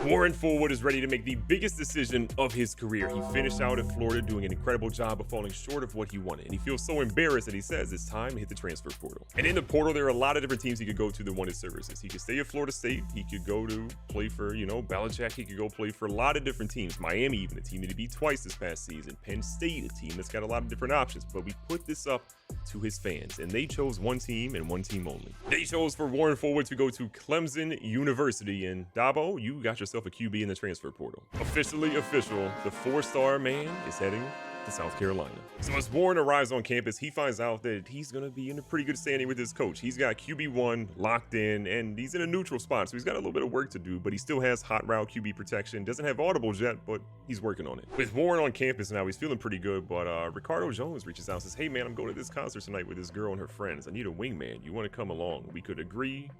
Warren Fullwood is ready to make the biggest decision of his career. He finished out in Florida doing an incredible job of falling short of what he wanted. And he feels so embarrassed that he says it's time to hit the transfer portal. And in the portal, there are a lot of different teams he could go to that want his services. He could stay at Florida State. He could go to play for, Belichick. He could go play for a lot of different teams. Miami, even a team that he beat twice this past season. Penn State, a team that's got a lot of different options. But we put this up to his fans, and they chose one team and one team only. They chose for Warren Fullwood to go to Clemson University. And Dabo, you got yourself a QB in the transfer portal. Officially official, the 4-star man is heading to South Carolina. So as Warren arrives on campus, he finds out that he's going to be in a pretty good standing with his coach. He's got QB1 locked in, and he's in a neutral spot, so he's got a little bit of work to do, but he still has hot route QB protection. Doesn't have audibles yet, but he's working on it. With Warren on campus now, he's feeling pretty good, but Ricardo Jones reaches out and says, hey man, I'm going to this concert tonight with this girl and her friends. I need a wingman. You want to come along? We could agree,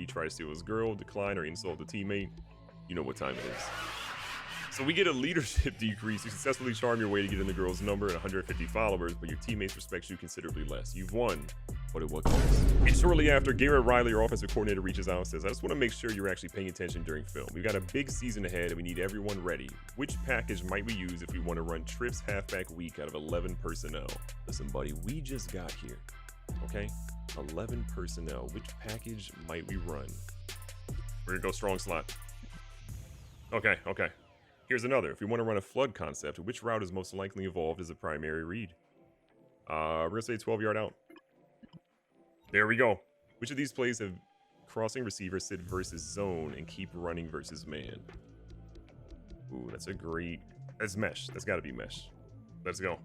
try to steal his girl, decline, or insult the teammate. You know what time it is. So we get a leadership decrease. You successfully charm your way to get in the girl's number and 150 followers, but your teammates respect you considerably less. You've won, but at what cost? And shortly after, Garrett Riley, our offensive coordinator, reaches out and says, I just want to make sure you're actually paying attention during film. We've got a big season ahead and we need everyone ready. Which package might we use if we want to run trips halfback week out of 11 personnel? Listen, buddy, we just got here, okay? 11 personnel. Which package might we run? We're going to go strong slot. Okay. Here's another. If we want to run a flood concept, which route is most likely involved as a primary read? We're going to say 12-yard out. There we go. Which of these plays have crossing receiver sit versus zone and keep running versus man? Ooh, that's mesh. That's got to be mesh. Let's go.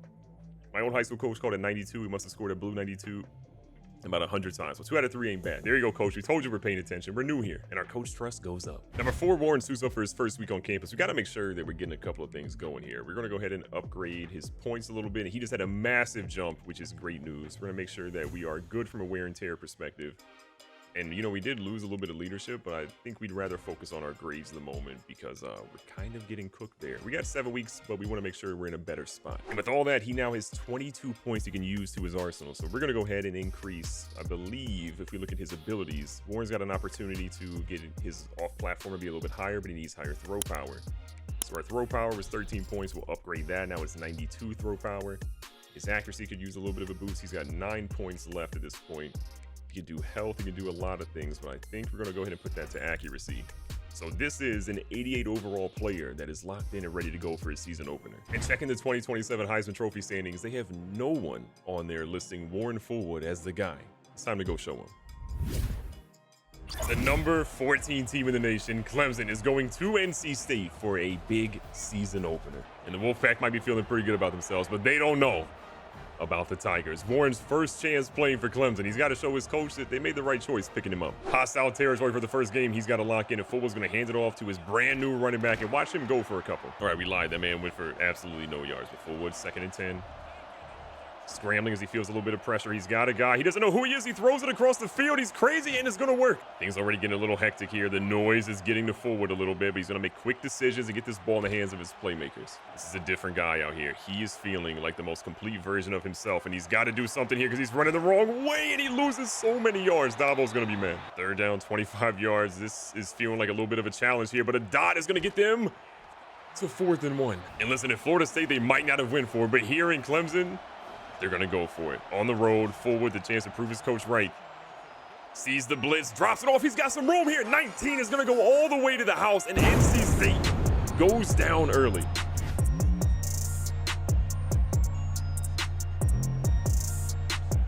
My old high school coach called it 92. He must have scored a blue 92 about 100 times. So 2 out of 3 ain't bad. There you go, coach. We told you we're paying attention. We're new here, and our coach trust goes up. Number 4, Warren suits up for his first week on campus. We got to make sure that we're getting a couple of things going here. We're going to go ahead and upgrade his points a little bit. He just had a massive jump, which is great news. We're going to make sure that we are good from a wear and tear perspective. And, we did lose a little bit of leadership, but I think we'd rather focus on our grades at the moment because we're kind of getting cooked there. We got 7 weeks, but we want to make sure we're in a better spot. And with all that, he now has 22 points he can use to his arsenal. So we're going to go ahead and increase, I believe, if we look at his abilities, Warren's got an opportunity to get his off-platform to be a little bit higher, but he needs higher throw power. So our throw power was 13 points. We'll upgrade that. Now it's 92 throw power. His accuracy could use a little bit of a boost. He's got 9 points left at this point. He can do health, he can do a lot of things, but I think we're going to go ahead and put that to accuracy. So this is an 88 overall player that is locked in and ready to go for his season opener. And checking the 2027 Heisman Trophy standings, they have no one on there listing Warren Fullwood as the guy. It's time to go show him. The number 14 team in the nation, Clemson, is going to NC State for a big season opener. And the Wolfpack might be feeling pretty good about themselves, but they don't know about the Tigers. Warren's first chance playing for Clemson. He's got to show his coach that they made the right choice picking him up. Hostile territory for the first game. He's got to lock in, and Fullwood's going to hand it off to his brand new running back and watch him go for a couple. All right, we lied. That man went for absolutely no yards. But Fullwood, 2nd and 10. Scrambling as he feels a little bit of pressure. He's got a guy. He doesn't know who he is. He throws it across the field. He's crazy, and it's going to work. Things already getting a little hectic here. The noise is getting to Fullwood a little bit, but he's going to make quick decisions and get this ball in the hands of his playmakers. This is a different guy out here. He is feeling like the most complete version of himself, and he's got to do something here because he's running the wrong way, and he loses so many yards. Dabo's going to be mad. 3rd down, 25 yards. This is feeling like a little bit of a challenge here, but a dot is going to get them to 4th and 1. And listen, at Florida State, they might not have went for it, but here in Clemson, they're going to go for it. On the road, Fullwood, the chance to prove his coach right. Sees the blitz, drops it off. He's got some room here. 19 is going to go all the way to the house, and NC State goes down early.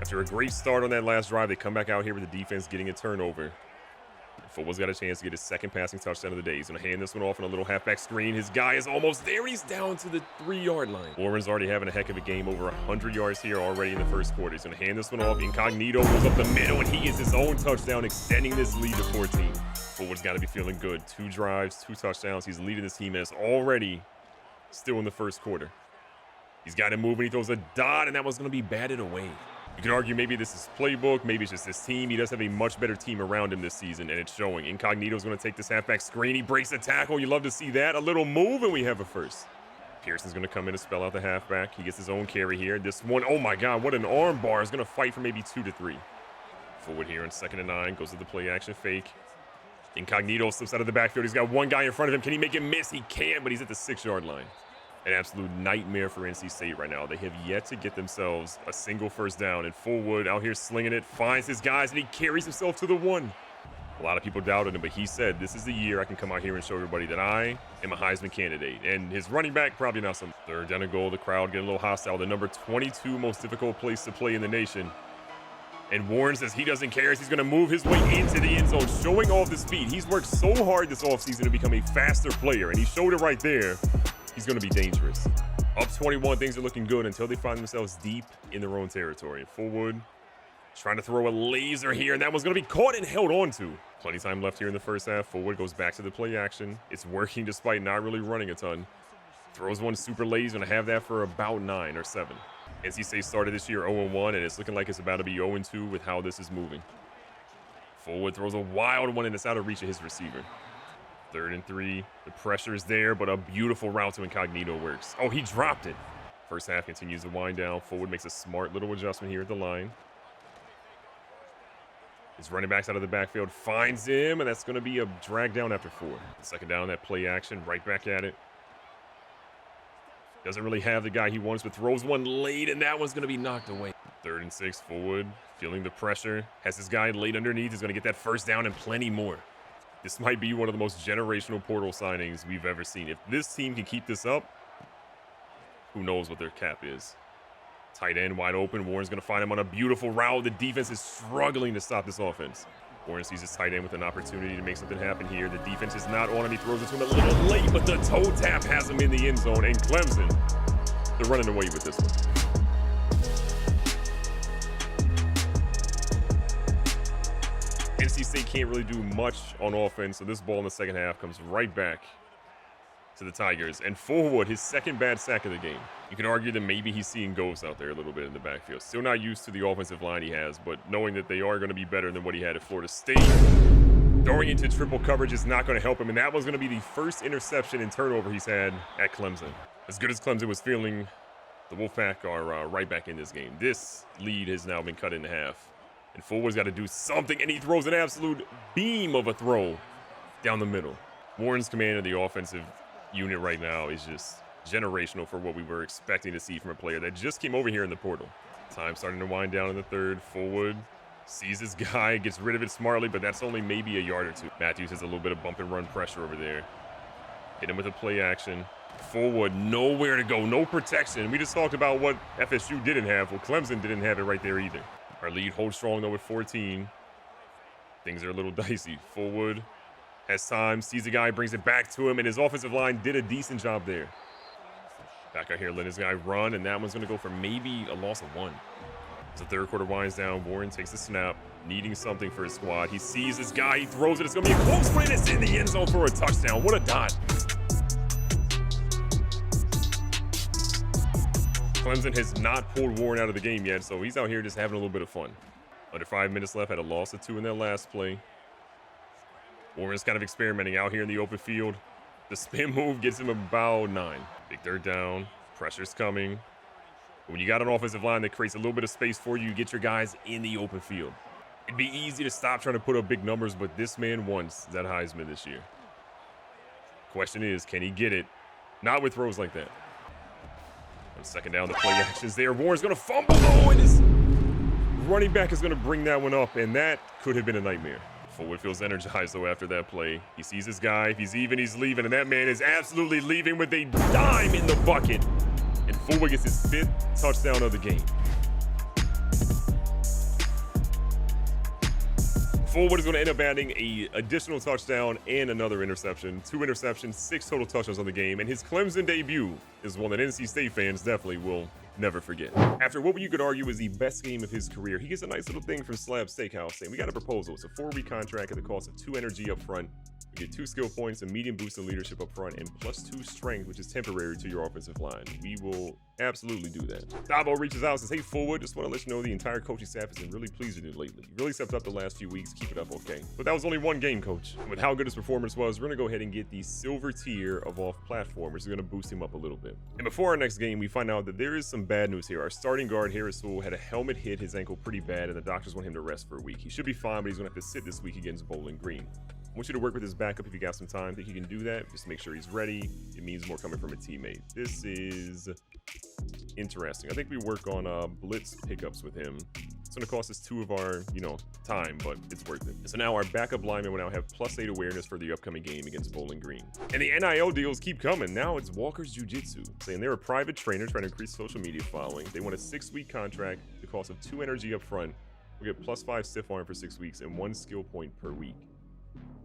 After a great start on that last drive, they come back out here with the defense getting a turnover. Fullwood's got a chance to get his 2nd passing touchdown of the day. He's going to hand this one off on a little halfback screen. His guy is almost there. He's down to the 3-yard line. Warren's already having a heck of a game, over 100 yards here already in the first quarter. He's going to hand this one off. Incognito goes up the middle, and he gets his own touchdown, extending this lead to 14. Fullwood's got to be feeling good. 2 drives, 2 touchdowns. He's leading this team, and it's already still in the first quarter. He's got him moving. He throws a dot, and that was going to be batted away. You could argue maybe this is playbook, maybe it's just his team. He does have a much better team around him this season, and it's showing. Incognito's going to take this halfback screen. He breaks the tackle. You love to see that. A little move, and we have a first. Pearson's going to come in and spell out the halfback. He gets his own carry here. This one, oh my God, what an arm bar. Is going to fight for maybe 2 to 3. Fullwood here on 2nd and 9. Goes to the play action fake. Incognito slips out of the backfield. He's got one guy in front of him. Can he make him miss? He can, but he's at the 6-yard line. An absolute nightmare for NC State right now. They have yet to get themselves a single first down. And Fullwood out here slinging it, finds his guys, and he carries himself to the 1. A lot of people doubted him, but he said, this is the year I can come out here and show everybody that I am a Heisman candidate. And his running back, probably not some. Third down and goal. The crowd getting a little hostile. The number 22 most difficult place to play in the nation. And Warren says he doesn't care. He's going to move his way into the end zone, showing off his speed. He's worked so hard this offseason to become a faster player, and he showed it right there. He's going to be dangerous. Up 21, things are looking good until they find themselves deep in their own territory. Fullwood trying to throw a laser here, and that one's going to be caught and held on to. Plenty of time left here in the first half. Fullwood goes back to the play action. It's working despite not really running a ton. Throws one super late. He's going to have that for about 9 or 7. NC State started this year 0-1, and it's looking like it's about to be 0-2 with how this is moving. Fullwood throws a wild one, and it's out of reach of his receiver. 3rd and 3. The pressure is there, but a beautiful route to Incognito works. Oh, he dropped it. First half continues to wind down. Fullwood makes a smart little adjustment here at the line. His running backs out of the backfield, finds him, and that's going to be a drag down after 4. Second down, that play action, right back at it. Doesn't really have the guy he wants, but throws one late, and that one's going to be knocked away. 3rd and 6, Fullwood feeling the pressure. Has his guy late underneath. He's going to get that first down and plenty more. This might be one of the most generational portal signings we've ever seen. If this team can keep this up, who knows what their cap is. Tight end wide open. Warren's going to find him on a beautiful route. The defense is struggling to stop this offense. Warren sees his tight end with an opportunity to make something happen here. The defense is not on him. He throws it to him a little late, but the toe tap has him in the end zone. And Clemson, they're running away with this one. NC State can't really do much on offense, so this ball in the second half comes right back to the Tigers. And Fullwood, his second bad sack of the game. You can argue that maybe he's seeing ghosts out there a little bit in the backfield. Still not used to the offensive line he has, but knowing that they are going to be better than what he had at Florida State. Throwing into triple coverage is not going to help him, and that was going to be the first interception and turnover he's had at Clemson. As good as Clemson was feeling, the Wolfpack are right back in this game. This lead has now been cut in half. And Fullwood's got to do something, and he throws an absolute beam of a throw down the middle. Warren's command of the offensive unit right now is just generational for what we were expecting to see from a player that just came over here in the portal. Time starting to wind down in the 3rd. Fullwood sees his guy, gets rid of it smartly, but that's only maybe a yard or 2. Matthews has a little bit of bump and run pressure over there. Hit him with a play action. Fullwood, nowhere to go, no protection. We just talked about what FSU didn't have. Well, Clemson didn't have it right there either. Our lead holds strong, though, with 14. Things are a little dicey. Fullwood has time, sees the guy, brings it back to him, and his offensive line did a decent job there. Back out here, letting his guy run, and that one's going to go for maybe a loss of 1. As the 3rd quarter winds down, Warren takes the snap, needing something for his squad. He sees his guy, he throws it. It's going to be a close one, and it's in the end zone for a touchdown. What a dot. Clemson has not pulled Warren out of the game yet, so he's out here just having a little bit of fun. Under 5 minutes left, had a loss of 2 in that last play. Warren's kind of experimenting out here in the open field. The spin move gets him about 9. Big 3rd down, pressure's coming. When you got an offensive line that creates a little bit of space for you, you get your guys in the open field. It'd be easy to stop trying to put up big numbers, but this man wants that Heisman this year. Question is, can he get it? Not with throws like that. On 2nd down, the play action's there. Warren's going to fumble, though, and his running back is going to bring that one up, and that could have been a nightmare. Fullwood feels energized, though, after that play. He sees his guy. If he's even, he's leaving, and that man is absolutely leaving with a dime in the bucket. And Fullwood gets his 5th touchdown of the game. Fullwood is going to end up adding an additional touchdown and another interception. 2 interceptions, 6 total touchdowns on the game, and his Clemson debut is one that NC State fans definitely will never forget. After what you could argue is the best game of his career, he gets a nice little thing from Slab Steakhouse saying, we got a proposal. It's a 4-week contract at the cost of 2 energy up front. You get 2 skill points, a medium boost in leadership up front, and +2 strength, which is temporary to your offensive line. We will absolutely do that. Dabo reaches out and says, hey, Fullwood, just want to let you know the entire coaching staff has been really pleased with you lately. You really stepped up the last few weeks. Keep it up, okay? But that was only 1 game, coach. And with how good his performance was, we're going to go ahead and get the silver tier of off-platform, which is going to boost him up a little bit. And before our next game, we find out that there is some bad news here. Our starting guard, Harris Sewell, had a helmet hit his ankle pretty bad, and the doctors want him to rest for a week. He should be fine, but he's going to have to sit this week against Bowling Green. I want you to work with his backup if you got some time. Think he can do that? Just make sure he's ready. It means more coming from a teammate. This is interesting. I think we work on blitz pickups with him. It's going to cost us 2 of our, time, but it's worth it. So now our backup linemen will now have +8 awareness for the upcoming game against Bowling Green. And the NIL deals keep coming. Now it's Walker's Jiu-Jitsu, saying they're a private trainer trying to increase social media following. They want a 6-week contract, the cost of 2 energy up front. We'll get +5 stiff arm for 6 weeks and 1 skill point per week.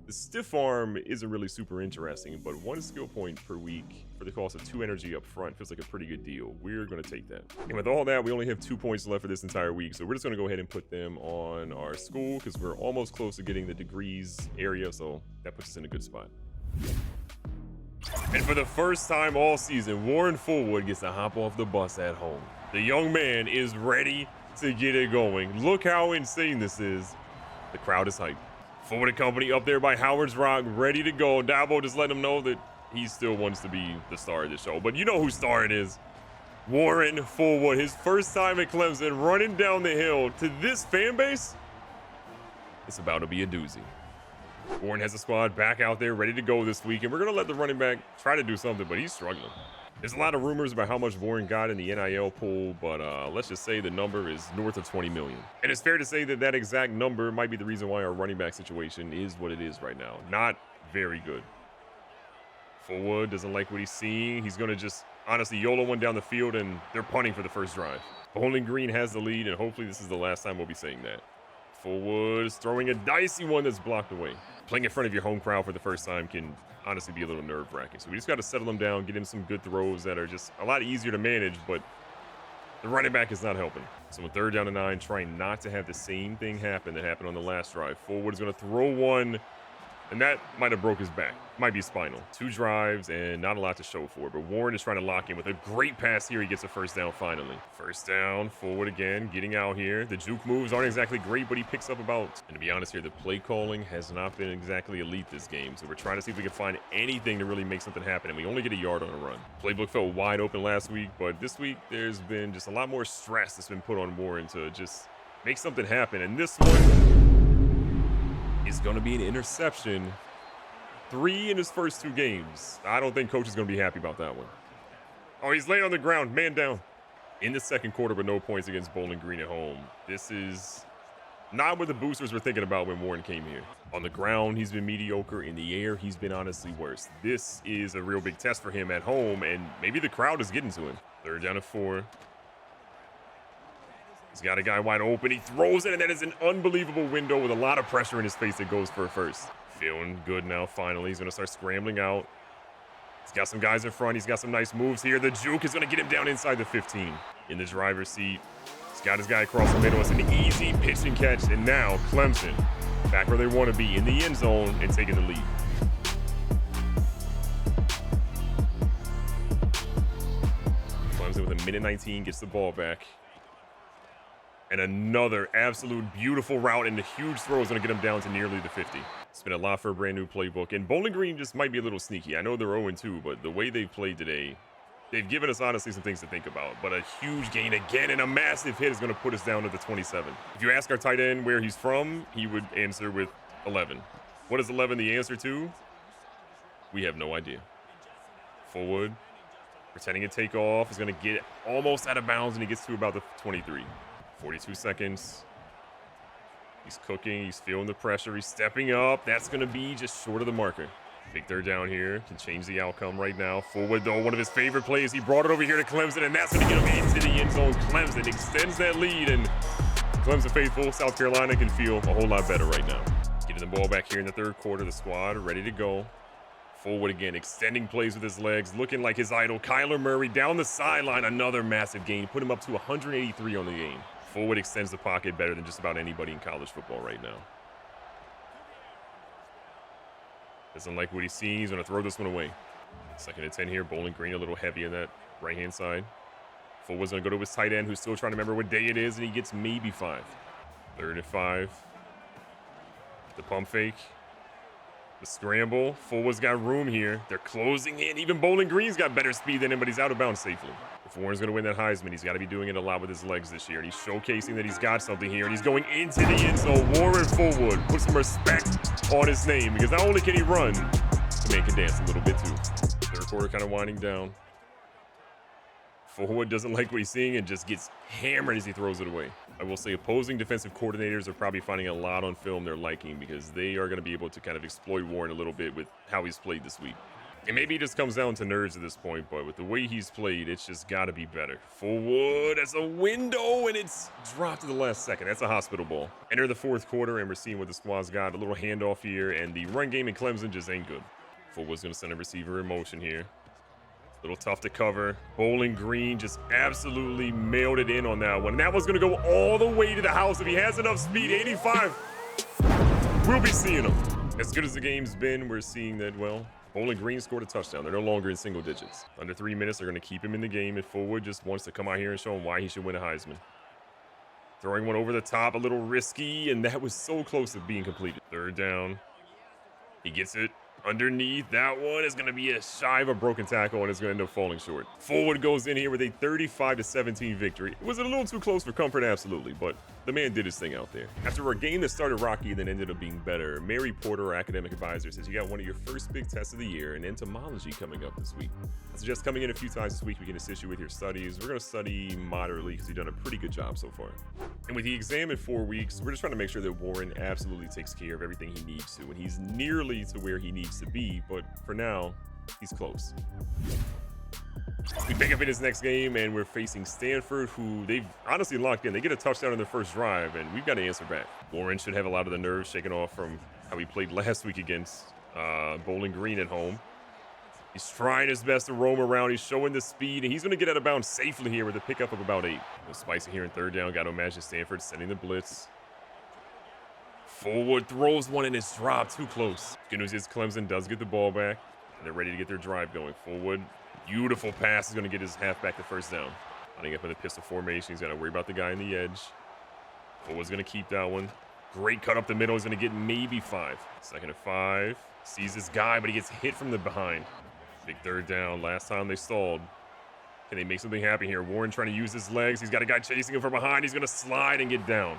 The stiff arm isn't really super interesting, but 1 skill point per week for the cost of 2 energy up front feels like a pretty good deal. We're going to take that. And with all that, we only have 2 points left for this entire week, so we're just going to go ahead and put them on our school because we're almost close to getting the degrees area, so that puts us in a good spot. And for the first time all season, Warren Fullwood gets to hop off the bus at home. The young man is ready to get it going. Look how insane this is. The crowd is hyped. Fullwood and company up there by Howard's Rock, ready to go. Dabo just letting him know that he still wants to be the star of the show. But you know whose star it is. Warren Fullwood, his first time at Clemson, running down the hill to this fan base. It's about to be a doozy. Warren has a squad back out there ready to go this week, and we're going to let the running back try to do something, but he's struggling. There's a lot of rumors about how much Warren got in the NIL pool, but let's just say the number is north of 20 million. And it's fair to say that that exact number might be the reason why our running back situation is what it is right now. Not very good. Fullwood doesn't like what he's seeing. He's going to just honestly YOLO one down the field, and they're punting for the first drive. Bowling Green has the lead, and hopefully this is the last time we'll be saying that. Fullwood is throwing a dicey one that's blocked away. Playing in front of your home crowd for the first time can honestly be a little nerve-wracking. So we just got to settle him down, get him some good throws that are just a lot easier to manage, but the running back is not helping. So on 3rd down and 9, trying not to have the same thing happen that happened on the last drive. Fullwood is going to throw one, and that might have broke his back. Might be spinal. 2 drives and not a lot to show for it, but Warren is trying to lock in with a great pass here. He gets a first down finally. First down, Fullwood again, getting out here. The juke moves aren't exactly great, but he picks up about, and to be honest here, the play calling has not been exactly elite this game, so we're trying to see if we can find anything to really make something happen, and we only get a yard on a run. Playbook felt wide open last week, but this week there's been just a lot more stress that's been put on Warren to just make something happen, and this one is going to be an interception. 3 in his first 2 games. I don't think coach is going to be happy about that one. Oh, he's laying on the ground, man down. In the second quarter, but no points against Bowling Green at home. This is not what the boosters were thinking about when Warren came here. On the ground, he's been mediocre. In the air, he's been honestly worse. This is a real big test for him at home, and maybe the crowd is getting to him. 3rd down and 4. He's got a guy wide open. He throws it, and that is an unbelievable window with a lot of pressure in his face that goes for a first. Feeling good now, finally. He's going to start scrambling out. He's got some guys in front. He's got some nice moves here. The juke is going to get him down inside the 15. In the driver's seat, he's got his guy across the middle. It's an easy pitch and catch. And now Clemson back where they want to be in the end zone and taking the lead. Clemson with 1:19 gets the ball back. And another absolute beautiful route, and the huge throw is going to get him down to nearly the 50. It's been a lot for a brand new playbook, and Bowling Green just might be a little sneaky. I know they're 0-2, but the way they've played today, they've given us honestly some things to think about. But a huge gain again and a massive hit is going to put us down to the 27. If you ask our tight end where he's from, he would answer with 11. What is 11 the answer to? We have no idea. Fullwood, pretending to take off, is going to get almost out of bounds, and he gets to about the 23. 42 seconds. He's cooking. He's feeling the pressure. He's stepping up. That's going to be just short of the marker. Big 3rd down here. Can change the outcome right now. Fullwood, though, one of his favorite plays. He brought it over here to Clemson, and that's going to get him into the end zone. Clemson extends that lead, and Clemson faithful, South Carolina can feel a whole lot better right now. Getting the ball back here in the 3rd quarter. The squad ready to go. Fullwood again, extending plays with his legs, looking like his idol. Kyler Murray down the sideline. Another massive gain. Put him up to 183 on the game. Fullwood extends the pocket better than just about anybody in college football right now. Doesn't like what he's seeing. He's going to throw this one away. 2nd and 10 here. Bowling Green a little heavy on that right-hand side. Fullwood's going to go to his tight end, who's still trying to remember what day it is, and he gets maybe 5. 3rd and 5. The pump fake. The scramble. Fullwood's got room here. They're closing in. Even Bowling Green's got better speed than him, but he's out of bounds safely. If Warren's going to win that Heisman, he's got to be doing it a lot with his legs this year. And he's showcasing that he's got something here. And he's going into the end zone. Warren Fullwood. Put some respect on his name, because not only can he run, the man can dance a little bit too. Third quarter kind of winding down. Fullwood doesn't like what he's seeing and just gets hammered as he throws it away. I will say opposing defensive coordinators are probably finding a lot on film they're liking, because they are going to be able to kind of exploit Warren a little bit with how he's played this week. And maybe it just comes down to nerves at this point, but with the way he's played, it's just got to be better. Fullwood, that's a window, and it's dropped to the last second. That's a hospital ball. Enter the fourth quarter, and we're seeing what the squad's got. A little handoff here, and the run game in Clemson just ain't good. Fullwood's going to send a receiver in motion here. A little tough to cover. Bowling Green just absolutely mailed it in on that one. And that one's going to go all the way to the house. If he has enough speed, 85, we'll be seeing him. As good as the game's been, we're seeing that, well, Bowling Green scored a touchdown. They're no longer in single digits. Under 3 minutes, they're going to keep him in the game. And Fullwood just wants to come out here and show him why he should win a Heisman. Throwing one over the top, a little risky, and that was so close to being completed. Third down. He gets it. Underneath, that one is going to be a shy of a broken tackle, and it's going to end up falling short. Fullwood goes in here with a 35-17 victory. It was a little too close for comfort, absolutely, but the man did his thing out there. After a game that started rocky and then ended up being better, Mary Porter, our academic advisor, says you got one of your first big tests of the year in entomology coming up this week. I suggest coming in a few times this week. We can assist you with your studies. We're going to study moderately because you've done a pretty good job so far. And with the exam in 4 weeks, we're just trying to make sure that Warren absolutely takes care of everything he needs to, and he's nearly to where he needs to be, but for now, he's close. We pick up in his next game, and we're facing Stanford, who they've honestly locked in. They get a touchdown in their first drive, and we've got to answer back. Warren should have a lot of the nerves shaken off from how he played last week against Bowling Green at home. He's trying his best to roam around. He's showing the speed, and he's going to get out of bounds safely here with a pickup of about 8. Spicy here in third down. Got to imagine Stanford sending the blitz. Fullwood throws one, and it's dropped too close. Good news is Clemson does get the ball back, and they're ready to get their drive going. Fullwood, beautiful pass, is going to get his halfback the first down. Lining up in the pistol formation. He's got to worry about the guy on the edge. Fullwood's going to keep that one. Great cut up the middle. He's going to get maybe 5. Second and 5. Sees this guy, but he gets hit from the behind. Big third down. Last time they stalled. Can they make something happen here? Warren trying to use his legs. He's got a guy chasing him from behind. He's going to slide and get down.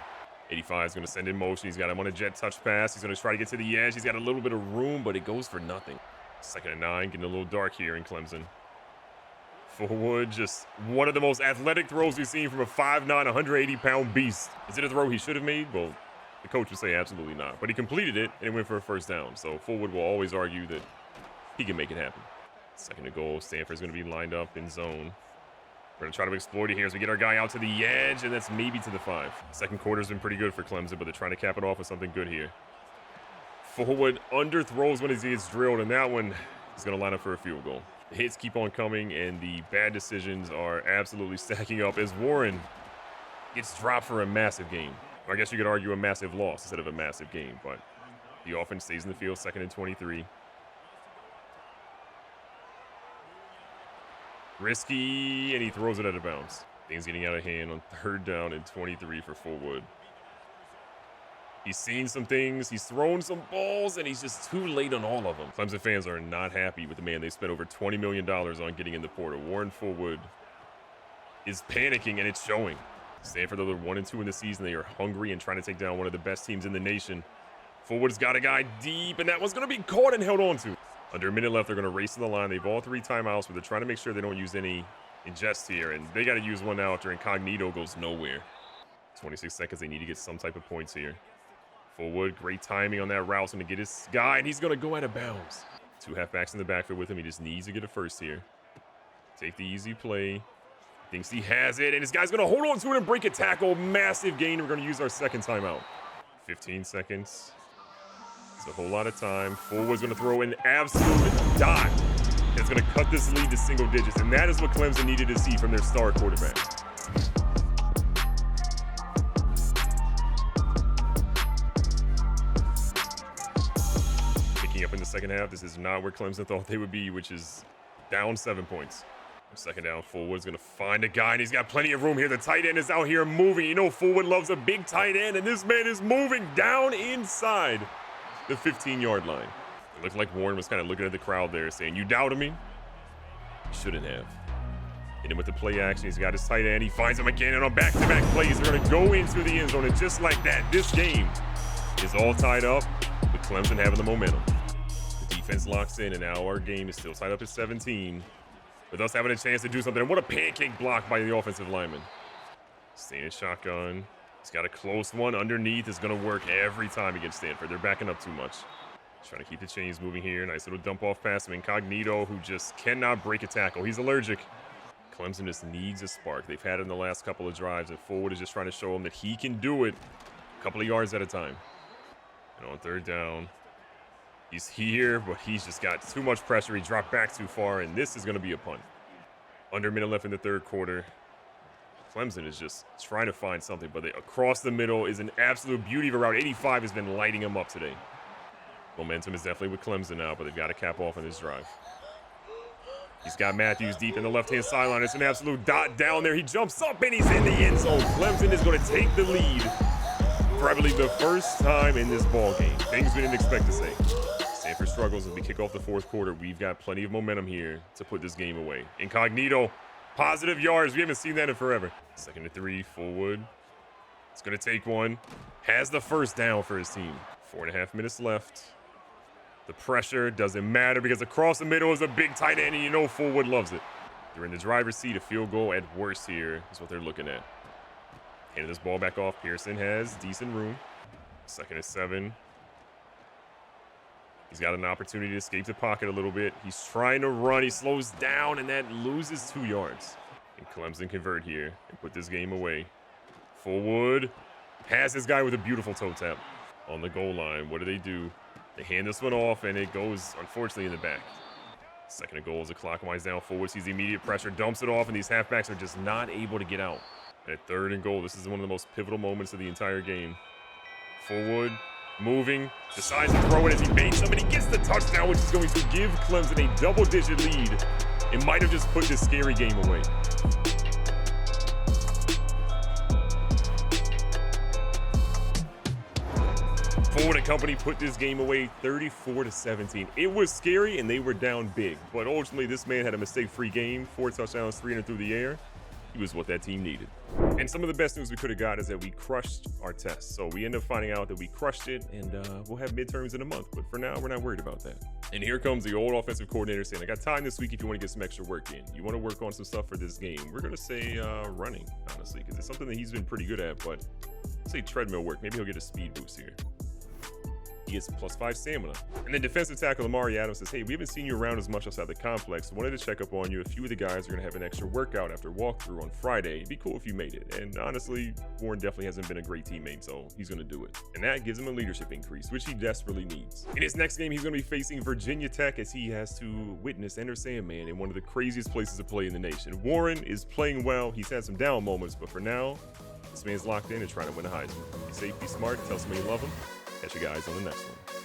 85 is going to send in motion. He's got him on a jet touch pass. He's going to try to get to the edge. He's got a little bit of room, but it goes for nothing. Second and 9, getting a little dark here in Clemson. Fullwood, just one of the most athletic throws we've seen from a 5'9", 180-pound beast. Is it a throw he should have made? Well, the coach would say absolutely not. But he completed it, and it went for a first down. So Fullwood will always argue that he can make it happen. Second to goal. Stanford's going to be lined up in zone. We're going to try to exploit it here as we get our guy out to the edge, and that's maybe to the 5. Second quarter's been pretty good for Clemson, but they're trying to cap it off with something good here. Fullwood underthrows when he gets drilled, and that one is going to line up for a field goal. The hits keep on coming, and the bad decisions are absolutely stacking up as Warren gets dropped for a massive game. Or I guess you could argue a massive loss instead of a massive game, but the offense stays in the field, second and 23. Risky, and he throws it out of bounds. Things getting out of hand on third down and 23 for Fullwood. He's seen some things, he's thrown some balls, and he's just too late on all of them. Clemson fans are not happy with the man they spent over $20 million on getting in the portal. Warren Fullwood is panicking, and it's showing. Stanford, though they're 1-2 in the season, they are hungry and trying to take down one of the best teams in the nation. Fullwood's got a guy deep, and that one's going to be caught and held on to. Under a minute left, they're going to race to the line. They've all 3 timeouts, but they're trying to make sure they don't use any ingest here, and they got to use one now after Incognito goes nowhere. 26 seconds. They need to get some type of points here. Fullwood, great timing on that route. He's going to get his guy, and he's going to go out of bounds. 2 halfbacks in the backfield with him. He just needs to get a first here. Take the easy play. Thinks he has it, and his guy's going to hold on to it and break a tackle. Massive gain. We're going to use our second timeout. 15 seconds. It's a whole lot of time. Fullwood's going to throw an absolute dot. It's going to cut this lead to single digits, and that is what Clemson needed to see from their star quarterback. Picking up in the second half, this is not where Clemson thought they would be, which is down 7 points. Second down, Fullwood's going to find a guy, and he's got plenty of room here. The tight end is out here moving. You know Fullwood loves a big tight end, and this man is moving down inside the 15-yard line. It looked like Warren was kind of looking at the crowd there saying, you doubted me? You shouldn't have. Hit him with the play action. He's got his tight end. He finds him again, and on back-to-back plays, they're going to go into the end zone. And just like that, this game is all tied up with Clemson having the momentum. The defense locks in, and now our game is still tied up at 17, with us having a chance to do something. And what a pancake block by the offensive lineman. Staying in shotgun. He's got a close one underneath. Is going to work every time against Stanford. They're backing up too much. Trying to keep the chains moving here. Nice little dump off pass to Incognito, who just cannot break a tackle. He's allergic. Clemson just needs a spark. They've had it in the last couple of drives, and Fullwood is just trying to show him that he can do it a couple of yards at a time. And on third down, he's here, but he's just got too much pressure. He dropped back too far, and this is going to be a punt. Under a minute left in the third quarter. Clemson is just trying to find something, but across the middle is an absolute beauty of a route. 85 has been lighting him up today. Momentum is definitely with Clemson now, but they've got to cap off on this drive. He's got Matthews deep in the left-hand sideline. It's an absolute dot down there. He jumps up, and he's in the end zone. Clemson is going to take the lead for, I believe, the first time in this ball game. Things we didn't expect to say. Stanford struggles as we kick off the fourth quarter. We've got plenty of momentum here to put this game away. Incognito, positive yards. We haven't seen that in forever. 2nd and 3, Fullwood. It's going to take one. Has the first down for his team. 4.5 minutes left. The pressure doesn't matter because across the middle is a big tight end, and you know Fullwood loves it. They're in the driver's seat. A field goal at worst here is what they're looking at. Handing this ball back off. Pearson has decent room. 2nd and 7. He's got an opportunity to escape the pocket a little bit. He's trying to run. He slows down, and that loses 2 yards. And Clemson convert here and put this game away. Fullwood has this guy with a beautiful toe tap on the goal line. What do? They hand this one off, and it goes, unfortunately, in the back. 2nd and goal as the clock winds down. Fullwood sees the immediate pressure, dumps it off, and these halfbacks are just not able to get out. And at 3rd and goal, this is one of the most pivotal moments of the entire game. Fullwood moving, decides to throw it as he baits him, and he gets the touchdown, which is going to give Clemson a double-digit lead. It might have just put this scary game away. Fullwood and company put this game away 34-17. It was scary, and they were down big. But ultimately, this man had a mistake-free game. 4 touchdowns, 300 through the air. He was what that team needed. And some of the best news we could have got is that we crushed our test. So we end up finding out that we crushed it, and we'll have midterms in a month. But for now, we're not worried about that. And here comes the old offensive coordinator saying, I got time this week if you want to get some extra work in. You want to work on some stuff for this game. We're going to say running, honestly, because it's something that he's been pretty good at. But let's say treadmill work. Maybe he'll get a speed boost here. He gets +5 stamina. And then defensive tackle Amari Adams says, hey, we haven't seen you around as much outside the complex. Wanted to check up on you. A few of the guys are going to have an extra workout after walkthrough on Friday. It'd be cool if you made it. And honestly, Warren definitely hasn't been a great teammate, so he's going to do it. And that gives him a leadership increase, which he desperately needs. In his next game, he's going to be facing Virginia Tech as he has to witness Enter Sandman in one of the craziest places to play in the nation. Warren is playing well. He's had some down moments, but for now, this man's locked in and trying to win a Heisman. Be safe, be smart, tell somebody you love them. Catch you guys on the next one.